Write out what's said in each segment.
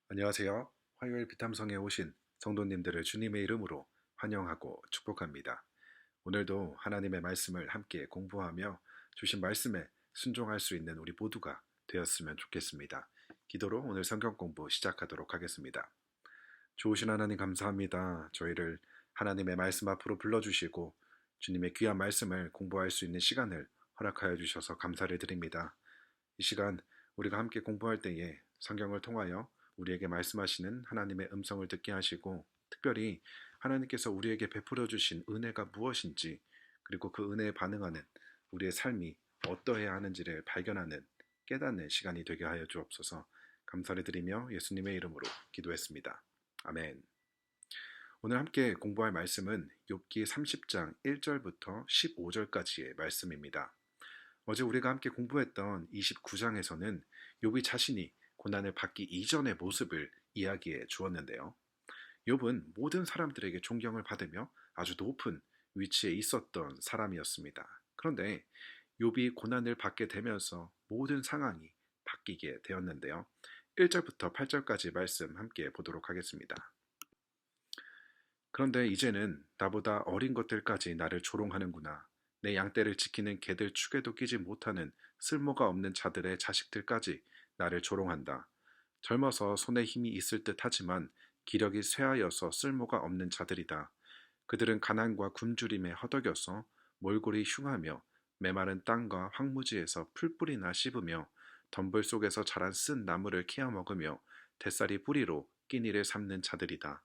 안녕하세요. 화요일 비탐성에 오신 성도님들을 주님의 이름으로 환영하고 축복합니다. 오늘도 하나님의 말씀을 함께 공부하며 주신 말씀에 순종할 수 있는 우리 모두가 되었으면 좋겠습니다. 기도로 오늘 성경 공부 시작하도록 하겠습니다. 좋으신 하나님 감사합니다. 저희를 하나님의 말씀 앞으로 불러주시고 주님의 귀한 말씀을 공부할 수 있는 시간을 허락하여 주셔서 감사를 드립니다. 이 시간 우리가 함께 공부할 때에 성경을 통하여 우리에게 말씀하시는 하나님의 음성을 듣게 하시고 특별히 하나님께서 우리에게 베풀어 주신 은혜가 무엇인지 그리고 그 은혜에 반응하는 우리의 삶이 어떠해야 하는지를 발견하는 깨닫는 시간이 되게 하여 주옵소서. 감사를 드리며 예수님의 이름으로 기도했습니다. 아멘. 오늘 함께 공부할 말씀은 욥기 30장 1절부터 15절까지의 말씀입니다. 어제 우리가 함께 공부했던 29장에서는 욥이 자신이 고난을 받기 이전의 모습을 이야기해 주었는데요. 욥은 모든 사람들에게 존경을 받으며 아주 높은 위치에 있었던 사람이었습니다. 그런데 욥이 고난을 받게 되면서 모든 상황이 바뀌게 되었는데요. 1절부터 8절까지 말씀 함께 보도록 하겠습니다. 그런데 이제는 나보다 어린 것들까지 나를 조롱하는구나. 내 양떼를 지키는 개들 축에도 끼지 못하는 쓸모가 없는 자들의 자식들까지 나를 조롱한다. 젊어서 손에 힘이 있을 듯 하지만 기력이 쇠하여서 쓸모가 없는 자들이다. 그들은 가난과 굶주림에 허덕여서 몰골이 흉하며 메마른 땅과 황무지에서 풀뿌리나 씹으며 덤불 속에서 자란 쓴 나무를 캐어 먹으며 대쌀이 뿌리로 끼니를 삼는 자들이다.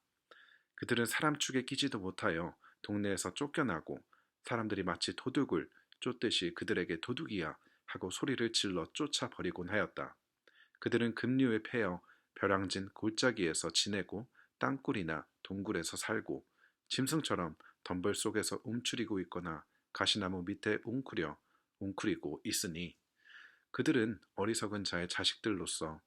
그들은 사람 축에 끼지도 못하여 동네에서 쫓겨나고 사람들이 마치 도둑을 쫓듯이 그들에게 도둑이야 하고 소리를 질러 쫓아버리곤 하였다. 그들은 급류에 패여 벼랑진 골짜기에서 지내고 땅굴이나 동굴에서 살고 짐승처럼 덤벌 속에서 움츠리고 있거나 가시나무 밑에 웅크리고 있으니 그들은 어리석은 자의 자식들로서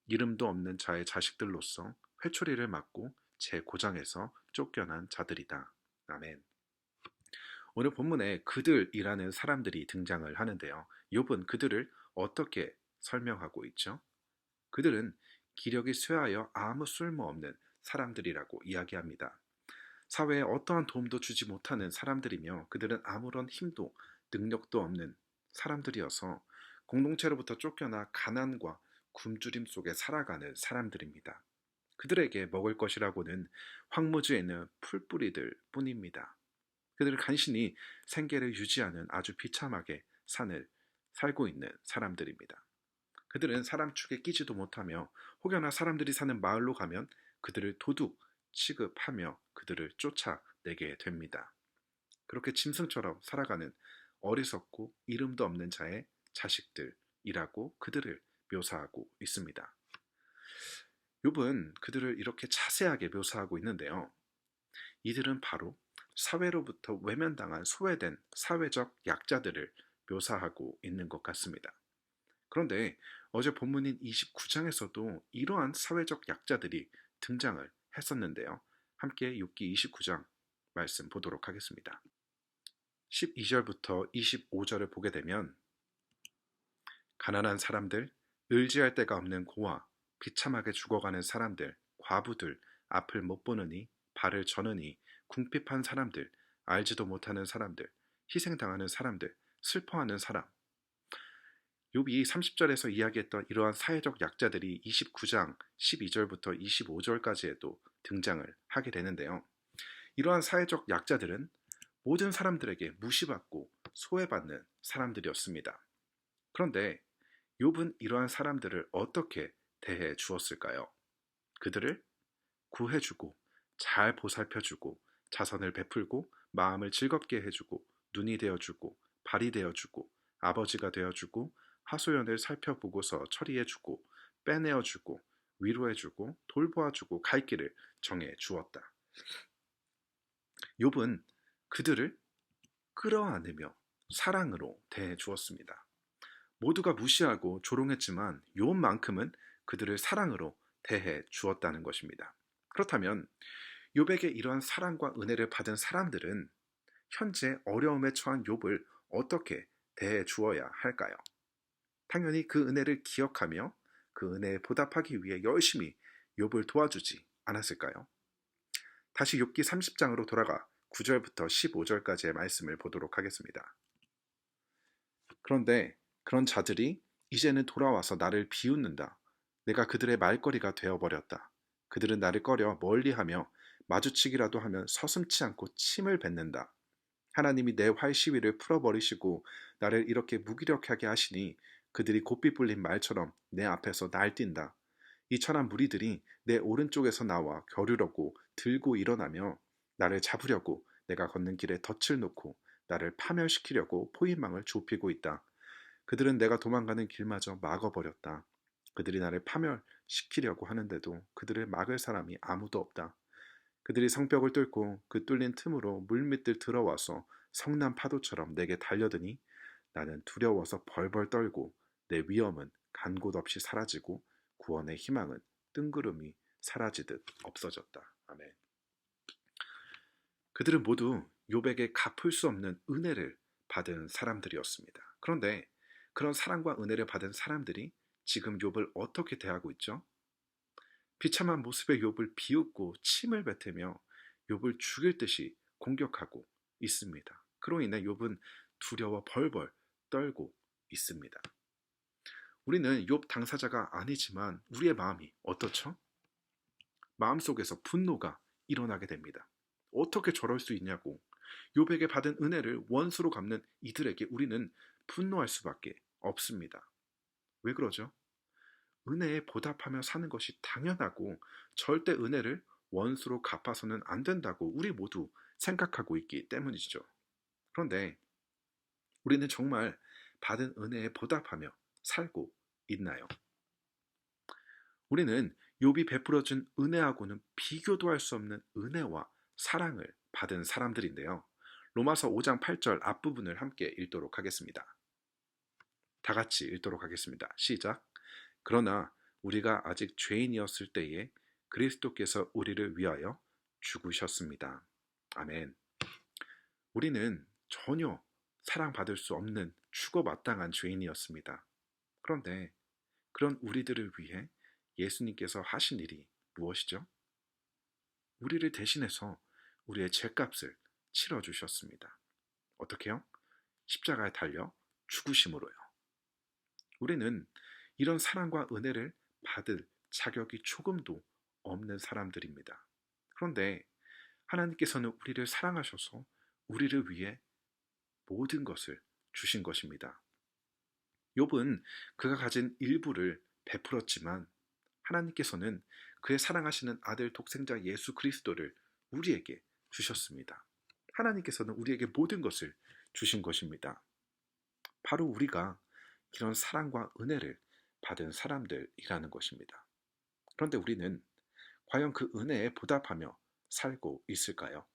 이름도 없는 자의 자식들로서 회초리를 맞고 제 고장에서 쫓겨난 자들이다. 아멘. 오늘 본문에 그들이라는 사람들이 등장을 하는데요. 욥은 그들을 어떻게 설명하고 있죠? 그들은 기력이 쇠하여 아무 쓸모없는 사람들이라고 이야기합니다. 사회에 어떠한 도움도 주지 못하는 사람들이며 그들은 아무런 힘도 능력도 없는 사람들이어서 공동체로부터 쫓겨나 가난과 굶주림 속에 살아가는 사람들입니다. 그들에게 먹을 것이라고는 황무지에 있는 풀뿌리들 뿐입니다. 그들은 간신히 생계를 유지하는 아주 비참하게 산을 살고 있는 사람들입니다. 그들은 사람 축에 끼지도 못하며 혹여나 사람들이 사는 마을로 가면 그들을 도둑 취급하며 그들을 쫓아내게 됩니다. 그렇게 짐승처럼 살아가는 어리석고 이름도 없는 자의 자식들이라고 그들을 묘사하고 있습니다. 욥은 그들을 이렇게 자세하게 묘사하고 있는데요. 이들은 바로 사회로부터 외면당한 소외된 사회적 약자들을 묘사하고 있는 것 같습니다. 그런데 어제 본문인 29장에서도 이러한 사회적 약자들이 등장을 했었는데요. 함께 욥기 29장 말씀 보도록 하겠습니다. 12절부터 25절을 보게 되면 가난한 사람들, 의지할 데가 없는 고아, 비참하게 죽어가는 사람들, 과부들, 앞을 못 보느니, 발을 저느니, 궁핍한 사람들, 알지도 못하는 사람들, 희생당하는 사람들, 슬퍼하는 사람. 욥이 30절에서 이야기했던 이러한 사회적 약자들이 29장 12절부터 25절까지에도 등장을 하게 되는데요. 이러한 사회적 약자들은 모든 사람들에게 무시받고 소외받는 사람들이었습니다. 그런데 욥은 이러한 사람들을 어떻게 대해 주었을까요? 그들을 구해주고 잘 보살펴주고 자선을 베풀고 마음을 즐겁게 해주고 눈이 되어주고 발이 되어주고 아버지가 되어주고 하소연을 살펴보고서 처리해주고 빼내어주고 위로해주고 돌보아주고 갈 길을 정해주었다. 욥은 그들을 끌어안으며 사랑으로 대해주었습니다. 모두가 무시하고 조롱했지만 욥만큼은 그들을 사랑으로 대해 주었다는 것입니다. 그렇다면 욥에게 이러한 사랑과 은혜를 받은 사람들은 현재 어려움에 처한 욥을 어떻게 대해 주어야 할까요? 당연히 그 은혜를 기억하며 그 은혜에 보답하기 위해 열심히 욥을 도와주지 않았을까요? 다시 욥기 30장으로 돌아가 9절부터 15절까지의 말씀을 보도록 하겠습니다. 그런데 그런 자들이 이제는 돌아와서 나를 비웃는다. 내가 그들의 말거리가 되어버렸다. 그들은 나를 꺼려 멀리하며 마주치기라도 하면 서슴지 않고 침을 뱉는다. 하나님이 내 활시위를 풀어버리시고 나를 이렇게 무기력하게 하시니 그들이 고삐 불린 말처럼 내 앞에서 날뛴다. 이 천한 무리들이 내 오른쪽에서 나와 겨루려고 들고 일어나며 나를 잡으려고 내가 걷는 길에 덫을 놓고 나를 파멸시키려고 포위망을 좁히고 있다. 그들은 내가 도망가는 길마저 막아버렸다. 그들이 나를 파멸시키려고 하는데도 그들을 막을 사람이 아무도 없다. 그들이 성벽을 뚫고 그 뚫린 틈으로 물밑을 들어와서 성난 파도처럼 내게 달려드니 나는 두려워서 벌벌 떨고 내 위험은 간 곳 없이 사라지고 구원의 희망은 뜬구름이 사라지듯 없어졌다. 아멘. 그들은 모두 욥에게 갚을 수 없는 은혜를 받은 사람들이었습니다. 그런데 그런 사랑과 은혜를 받은 사람들이 지금 욥을 어떻게 대하고 있죠? 비참한 모습의 욥을 비웃고 침을 뱉으며 욥을 죽일 듯이 공격하고 있습니다. 그로 인해 욥은 두려워 벌벌 떨고 있습니다. 우리는 욥 당사자가 아니지만 우리의 마음이 어떻죠? 마음속에서 분노가 일어나게 됩니다. 어떻게 저럴 수 있냐고. 욥에게 받은 은혜를 원수로 갚는 이들에게 우리는 분노할 수밖에 없습니다. 왜 그러죠? 은혜에 보답하며 사는 것이 당연하고 절대 은혜를 원수로 갚아서는 안 된다고 우리 모두 생각하고 있기 때문이죠. 그런데 우리는 정말 받은 은혜에 보답하며 살고 있나요? 우리는 욥이 베풀어준 은혜하고는 비교도 할 수 없는 은혜와 사랑을 받은 사람들인데요. 로마서 5장 8절 앞부분을 함께 읽도록 하겠습니다. 다 같이 읽도록 하겠습니다. 시작. 그러나 우리가 아직 죄인이었을 때에 그리스도께서 우리를 위하여 죽으셨습니다. 아멘. 우리는 전혀 사랑받을 수 없는 죽어마땅한 죄인이었습니다. 그런데 그런 우리들을 위해 예수님께서 하신 일이 무엇이죠? 우리를 대신해서 우리의 죄값을 치러주셨습니다. 어떻게요? 십자가에 달려 죽으심으로요. 우리는 이런 사랑과 은혜를 받을 자격이 조금도 없는 사람들입니다. 그런데 하나님께서는 우리를 사랑하셔서 우리를 위해 모든 것을 주신 것입니다. 욥은 그가 가진 일부를 베풀었지만 하나님께서는 그의 사랑하시는 아들 독생자 예수 그리스도를 우리에게 주셨습니다. 하나님께서는 우리에게 모든 것을 주신 것입니다. 바로 우리가 이런 사랑과 은혜를 받은 사람들이라는 것입니다. 그런데 우리는 과연 그 은혜에 보답하며 살고 있을까요?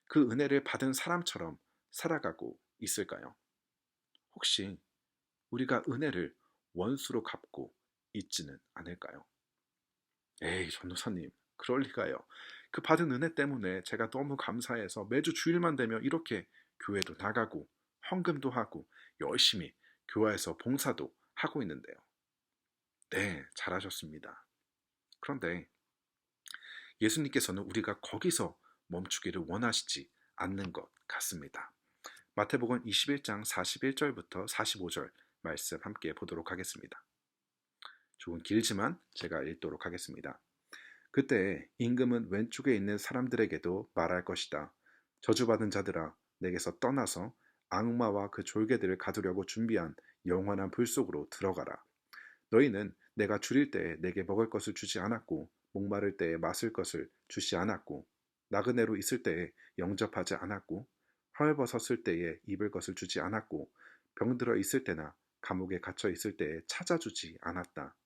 그 은혜를 받은 사람처럼 살아가고 있을까요? 혹시 우리가 은혜를 원수로 갚고 있지는 않을까요? 에이, 전도사님, 그럴 리가요. 그 받은 은혜 때문에 제가 너무 감사해서 매주 주일만 되면 이렇게 교회도 나가고 헌금도 하고 열심히 교회에서 봉사도 하고 있는데요. 네, 잘하셨습니다. 그런데 예수님께서는 우리가 거기서 멈추기를 원하시지 않는 것 같습니다. 마태복음 21장 41절부터 45절 말씀 함께 보도록 하겠습니다. 조금 길지만 제가 읽도록 하겠습니다. 그때 임금은 왼쪽에 있는 사람들에게도 말할 것이다. 저주받은 자들아, 내게서 떠나서 악마와 그 졸개들을 가두려고 준비한 영원한 불 속으로 들어가라. 너희는 내가 줄일 때에 내게 먹을 것을 주지 않았고 목마를 때에 마실 것을 주지 않았고 나그네로 있을 때에 영접하지 않았고 헐벗었을 때에 입을 것을 주지 않았고 병들어 있을 때나 감옥에 갇혀 있을 때에 찾아주지 않았다.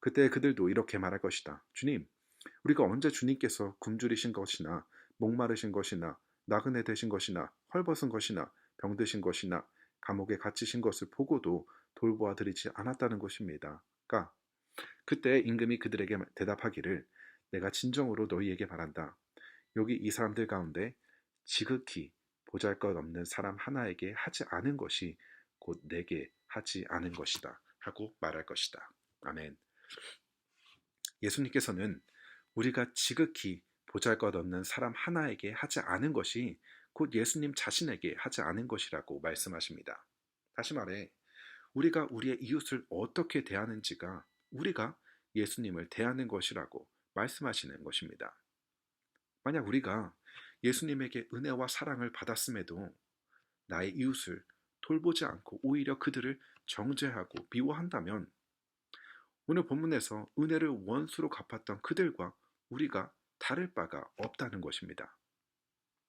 그때 그들도 이렇게 말할 것이다. 주님, 우리가 언제 주님께서 굶주리신 것이나 목마르신 것이나 나그네 되신 것이나 헐벗은 것이나 병드신 것이나 감옥에 갇히신 것을 보고도 돌보아 드리지 않았다는 것입니다. 그때 임금이 그들에게 대답하기를 내가 진정으로 너희에게 말한다. 여기 이 사람들 가운데 지극히 보잘것없는 사람 하나에게 하지 않은 것이 곧 내게 하지 않은 것이다 하고 말할 것이다. 아멘. 예수님께서는 우리가 지극히 보잘것없는 사람 하나에게 하지 않은 것이 곧 예수님 자신에게 하지 않은 것이라고 말씀하십니다. 다시 말해, 우리가 우리의 이웃을 어떻게 대하는지가 우리가 예수님을 대하는 것이라고 말씀하시는 것입니다. 만약 우리가 예수님에게 은혜와 사랑을 받았음에도 나의 이웃을 돌보지 않고 오히려 그들을 정죄하고 미워한다면 오늘 본문에서 은혜를 원수로 갚았던 그들과 우리가 다를 바가 없다는 것입니다.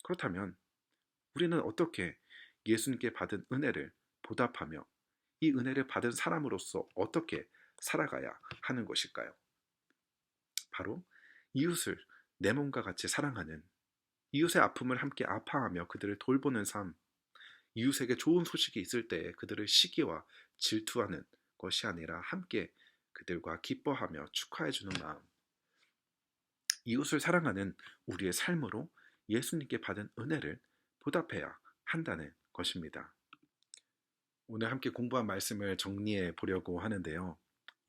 그렇다면 우리는 어떻게 예수님께 받은 은혜를 보답하며 이 은혜를 받은 사람으로서 어떻게 살아가야 하는 것일까요? 바로 이웃을 내 몸과 같이 사랑하는, 이웃의 아픔을 함께 아파하며 그들을 돌보는 삶, 이웃에게 좋은 소식이 있을 때 그들을 시기와 질투하는 것이 아니라 함께 그들과 기뻐하며 축하해주는 마음, 이웃을 사랑하는 우리의 삶으로 예수님께 받은 은혜를 보답해야 한다는 것입니다. 오늘 함께 공부한 말씀을 정리해 보려고 하는데요.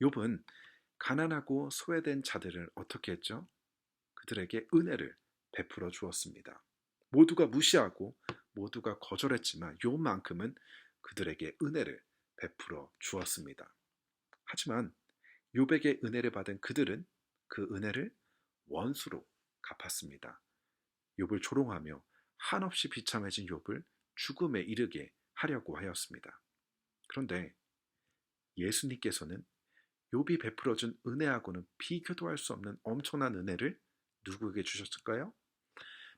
욥은 가난하고 소외된 자들을 어떻게 했죠? 그들에게 은혜를 베풀어 주었습니다. 모두가 무시하고 모두가 거절했지만 욥만큼은 그들에게 은혜를 베풀어 주었습니다. 하지만 욥에게 은혜를 받은 그들은 그 은혜를 원수로 갚았습니다. 욥을 조롱하며 한없이 비참해진 욥을 죽음에 이르게 하려고 하였습니다. 그런데 예수님께서는 욥이 베풀어준 은혜하고는 비교도 할 수 없는 엄청난 은혜를 누구에게 주셨을까요?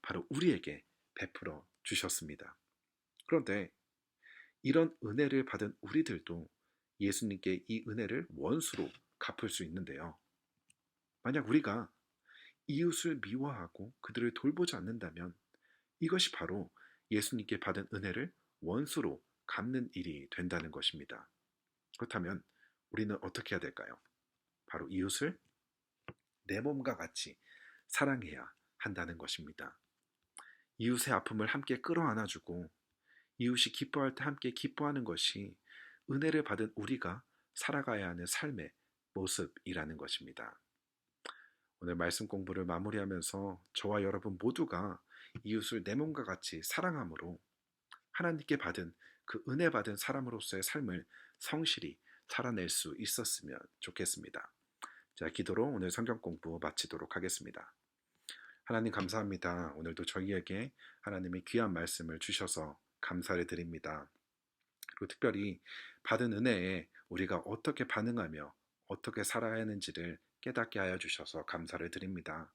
바로 우리에게 베풀어 주셨습니다. 그런데 이런 은혜를 받은 우리들도 예수님께 이 은혜를 원수로 갚을 수 있는데요. 만약 우리가 이웃을 미워하고 그들을 돌보지 않는다면 이것이 바로 예수님께 받은 은혜를 원수로 갚는 일이 된다는 것입니다. 그렇다면 우리는 어떻게 해야 될까요? 바로 이웃을 내 몸과 같이 사랑해야 한다는 것입니다. 이웃의 아픔을 함께 끌어안아주고 이웃이 기뻐할 때 함께 기뻐하는 것이 은혜를 받은 우리가 살아가야 하는 삶의 모습이라는 것입니다. 오늘 말씀 공부를 마무리하면서 저와 여러분 모두가 이웃을 내 몸과 같이 사랑함으로 하나님께 받은 그 은혜 받은 사람으로서의 삶을 성실히 살아낼 수 있었으면 좋겠습니다. 자, 기도로 오늘 성경 공부 마치도록 하겠습니다. 하나님 감사합니다. 오늘도 저희에게 하나님의 귀한 말씀을 주셔서 감사를 드립니다. 그리고 특별히 받은 은혜에 우리가 어떻게 반응하며 어떻게 살아야 하는지를 깨닫게 하여 주셔서 감사를 드립니다.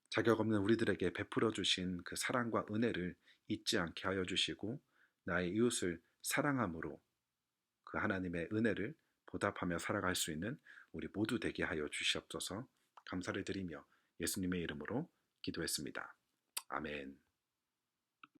자격 없는 우리들에게 베풀어 주신 그 사랑과 은혜를 잊지 않게 하여 주시고 나의 이웃을 사랑함으로 그 하나님의 은혜를 보답하며 살아갈 수 있는 우리 모두 되게 하여 주시옵소서. 감사를 드리며 예수님의 이름으로 기도했습니다. 아멘.